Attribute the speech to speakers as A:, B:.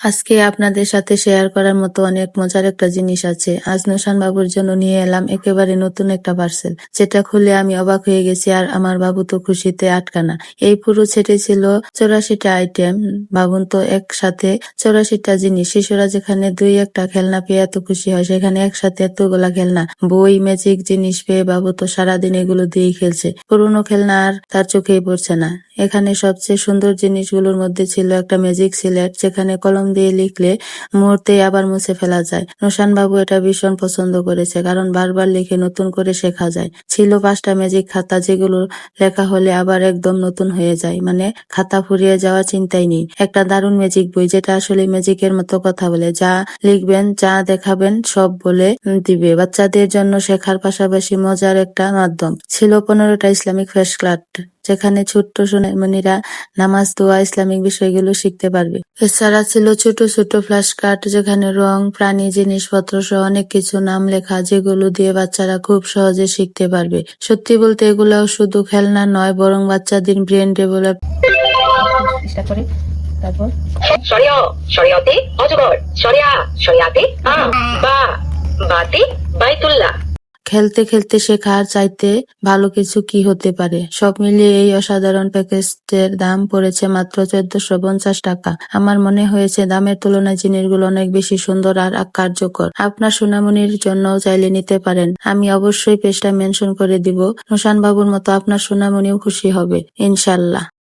A: আজকে আপনাদের সাথে শেয়ার করার মতো অনেক মজার একটা জিনিস আছে। আজ নোশান বাবুর জন্য নিয়ে এলাম একেবারে নতুন একটা পার্সেল, যেটা খুলে আমি অবাক হয়ে গেছি আর আমার বাবু তো খুশিতে আটকানা। এই পুরো সেটে ছিল 84টা আইটেম। ভাবুন তো, একসাথে 84টা জিনিস। শিশুরা যেখানে দুই একটা খেলনা পেয়ে এত খুশি হয়, সেখানে একসাথে এতগুলা খেলনা, বই, ম্যাজিক জিনিস পেয়ে বাবু তো সারাদিন এগুলো দিয়েই খেলছে। পুরোনো খেলনা আর তার চোখেই পড়ছে না। এখানে সবচেয়ে সুন্দর জিনিসগুলোর মধ্যে ছিল একটা ম্যাজিক সিলেট, যেখানে কলম দিয়ে লিখলে মুহূর্তেই আবার মুছে ফেলা যায়। নোশান বাবু এটা ভীষণ পছন্দ করেছে, কারণ বারবার লিখে নতুন করে শেখা যায়। ছিল 5টা ম্যাজিক খাতা, যেগুলো লেখা হলে আবার একদম নতুন হয়ে যায়, মানে খাতা ফুরিয়ে যাওয়ার চিন্তাই নেই। একটা দারুণ ম্যাজিক বই, যেটা আসলে ম্যাজিকের মতো কথা বলে, যা লিখবেন যা দেখাবেন সব বলে দিবে। বাচ্চাদের জন্য শেখার পাশাপাশি মজার একটা মাধ্যম। ছিল 15টা ইসলামিক ফ্ল্যাশ কার্ড, যেখানে ছোট্ট সোনামণিরা নামাজ, দোয়া, ইসলামিক বিষয়গুলো শিখতে পারবে। এছাড়া ছিল ছোট ছোট ফ্ল্যাশ কার্ড, যেখানে রং, প্রাণী, জিনিসপত্র সহ অনেক কিছু নাম লেখা, যেগুলো দিয়ে বাচ্চারা খুব সহজে শিখতে পারবে। সত্যি বলতে এগুলো শুধু খেলনা নয়, বরং বাচ্চাদের ব্রেন ডেভেলপ। তারপর
B: শরিয়, শরিয়তে অজগর, শরিয়া, শরিয়াতে বা, বাতে বাইতুল্লাহ।
A: খেলতে খেলতে শেখার চাইতে ভালো কিছু কি হতে পারে। সব মিলিয়ে এই অসাধারণ প্যাকেজটির দাম পড়েছে মাত্র 1450 টাকা। আমার মনে হয়েছে দামের তুলনায় জিনিসগুলো অনেক বেশি সুন্দর আর কার্যকর। আপনার সোনামণির জন্য চাইলে নিতে পারেন। আমি অবশ্যই পেজটা মেনশন করে দিব। নোশান বাবুর মতো আপনার সোনামণিও খুশি হবে ইনশাল্লাহ।